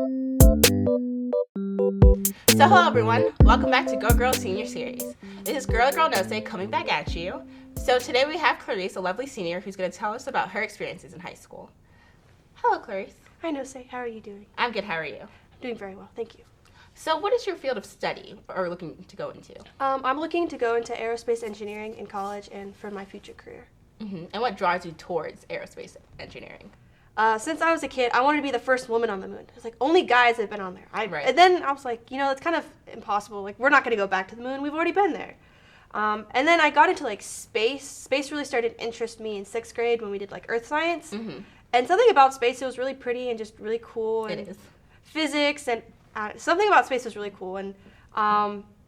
So hello everyone, welcome back to Go Girl Senior Series. This is Girl Nosay coming back at you. So today we have Clarice, a lovely senior, who's going to tell us about her experiences in high school. Hello Clarice. Hi Nosay, how are you doing? I'm good, how are you? I'm doing very well, thank you. So what is your field of study or looking to go into? I'm looking to go into aerospace engineering in college and for my future career. Mm-hmm. And what draws you towards aerospace engineering? Since I was a kid, I wanted to be the first woman on the moon. It's like only guys have been on there. Right. And then I was like, that's kind of impossible. Like, we're not going to go back to the moon. We've already been there. And then I got into like space. Space really started to interest me in 6th grade when we did like earth science. Mm-hmm. And something about space, it was really pretty and just really cool. And It is. Physics and something about space was really cool. And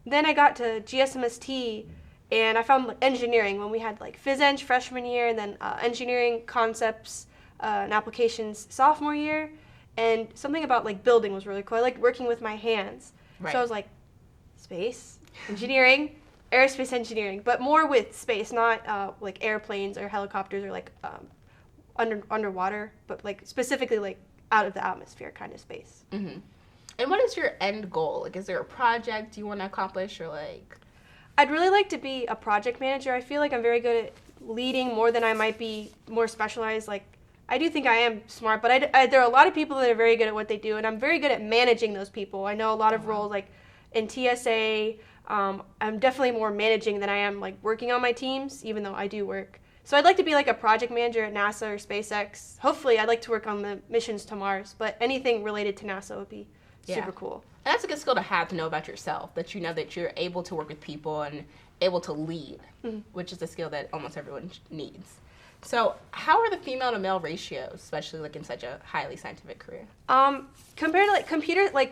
then I got to GSMST and I found engineering when we had like phys eng freshman year and then engineering concepts and applications sophomore year, and something about like building was really cool. I liked working with my hands. Right. So I was like, space, engineering, aerospace engineering, but more with space, not like airplanes or helicopters or like underwater, but like specifically like out of the atmosphere kind of space. Mm-hmm. And what is your end goal? Like, is there a project you want to accomplish or like? I'd really like to be a project manager. I feel like I'm very good at leading more than I might be more specialized. Like, I do think I am smart, but there are a lot of people that are very good at what they do, and I'm very good at managing those people. I know a lot of roles, like in TSA, I'm definitely more managing than I am like working on my teams, even though I do work. So I'd like to be like a project manager at NASA or SpaceX. Hopefully, I'd like to work on the missions to Mars, but anything related to NASA would be super cool. And that's a good skill to have, to know about yourself, that you know that you're able to work with people and able to lead, which is a skill that almost everyone needs. So how are the female to male ratios, especially like in such a highly scientific career? Compared to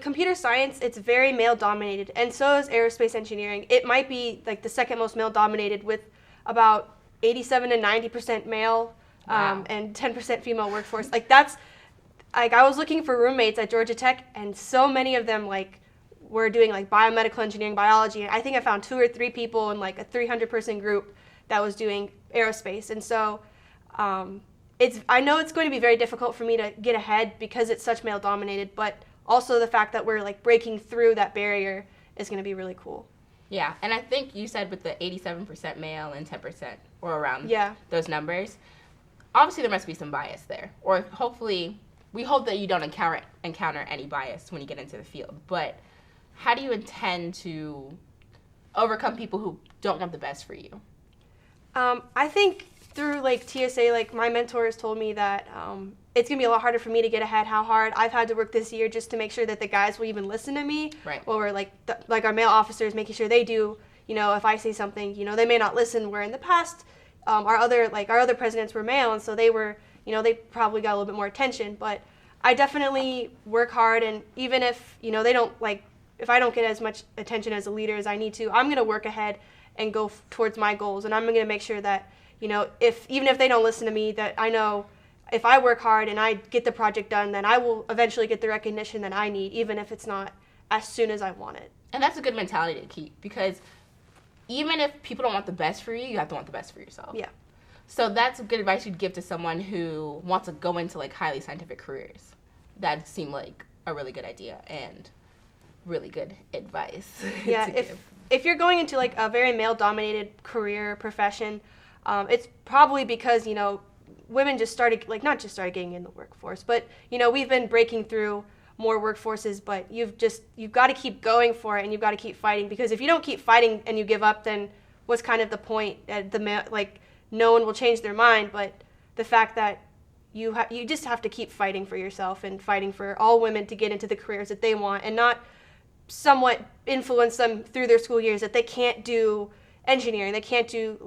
computer science, it's very male dominated, and so is aerospace engineering. It might be like the second most male dominated with about 87 to 90% male and 10% female workforce. Like that's, like I was looking for roommates at Georgia Tech, and so many of them like were doing like biomedical engineering, biology. And I think I found 2 or 3 people in like a 300-person group that was doing aerospace, and so. I know it's going to be very difficult for me to get ahead because it's such male dominated, but also the fact that we're like breaking through that barrier is going to be really cool. Yeah, and I think you said with the 87% male and 10% or around those numbers, obviously there must be some bias there, or hopefully we hope that you don't encounter any bias when you get into the field. But how do you intend to overcome people who don't want the best for you? I think through like TSA, like my mentors told me that it's gonna be a lot harder for me to get ahead. How hard I've had to work this year just to make sure that the guys will even listen to me. Right. Or like our male officers, making sure they do. If I say something, they may not listen. Where in the past, our other presidents were male, and so they were, they probably got a little bit more attention. But I definitely work hard, and even if they don't if I don't get as much attention as a leader as I need to, I'm gonna work ahead and go towards my goals, and I'm gonna make sure that. Even if they don't listen to me, that I know if I work hard and I get the project done, then I will eventually get the recognition that I need, even if it's not as soon as I want it. And that's a good mentality to keep, because even if people don't want the best for you, you have to want the best for yourself. Yeah. So that's good advice you'd give to someone who wants to go into like highly scientific careers. That seemed like a really good idea and really good advice. Yeah. If you're going into like a very male-dominated career profession, it's probably because, women just started, not just started getting in the workforce, but, we've been breaking through more workforces, but you've got to keep going for it, and you've got to keep fighting, because if you don't keep fighting and you give up, then what's kind of the point? No one will change their mind, but the fact that you just have to keep fighting for yourself and fighting for all women to get into the careers that they want, and not somewhat influence them through their school years that they can't do engineering, they can't do,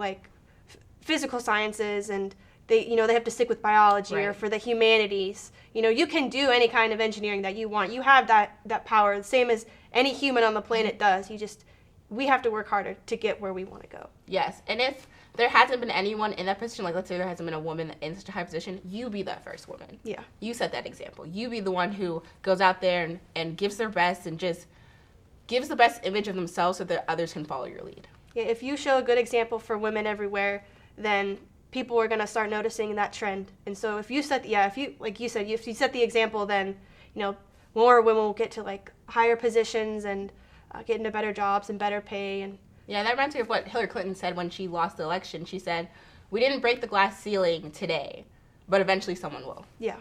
physical sciences, and they have to stick with biology or for the humanities. You can do any kind of engineering that you want. You have that power, the same as any human on the planet does. We have to work harder to get where we want to go. Yes, and if there hasn't been anyone in that position, let's say there hasn't been a woman in such a high position, you be that first woman. Yeah. You set that example. You be the one who goes out there and gives their best and just gives the best image of themselves so that others can follow your lead. Yeah, if you show a good example for women everywhere, then people are going to start noticing that trend. And so if you set, like you said, if you set the example, then, more women will get to like higher positions and get into better jobs and better pay. And yeah, that reminds me of what Hillary Clinton said when she lost the election. She said, "We didn't break the glass ceiling today, but eventually someone will." Yeah.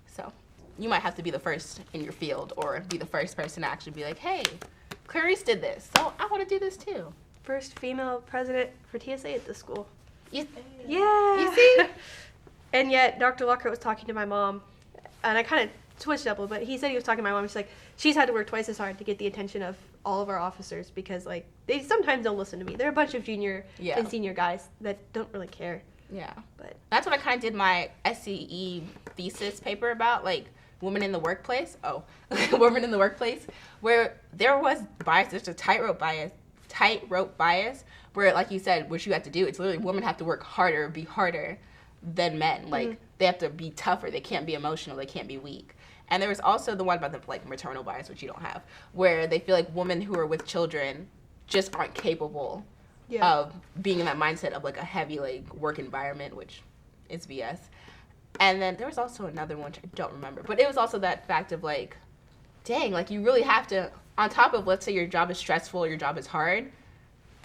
So you might have to be the first in your field or be the first person to actually be like, hey, Clarice did this, so I want to do this too. First female president for TSA at the school. Yeah. You see? And yet Dr. Lockhart was talking to my mom, and I kind of switched up a little bit. He said he was talking to my mom. She's like, she's had to work twice as hard to get the attention of all of our officers because, like, they sometimes don't listen to me. They're a bunch of junior and senior guys that don't really care. Yeah. But that's what I kind of did my SCE thesis paper about, like, women in the workplace. Oh, women in the workplace, where there was bias. There's a tightrope bias, where, like you said, what you have to do, it's literally women have to work harder, be harder than men. Like, they have to be tougher. They can't be emotional. They can't be weak. And there was also the one about the, like, maternal bias, which you don't have, where they feel like women who are with children just aren't capable of being in that mindset of, like, a heavy, like, work environment, which is BS. And then there was also another one, which I don't remember, but it was also that fact of, like, dang, like, you really have to, on top of, let's say your job is stressful, your job is hard,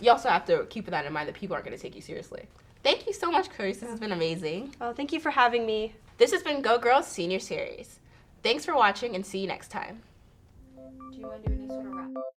you also have to keep that in mind that people aren't going to take you seriously. Thank you so much, Clarice. This has been amazing. Well, thank you for having me. This has been Go Girls Senior Series. Thanks for watching, and see you next time. Do you want to do any sort of wrap?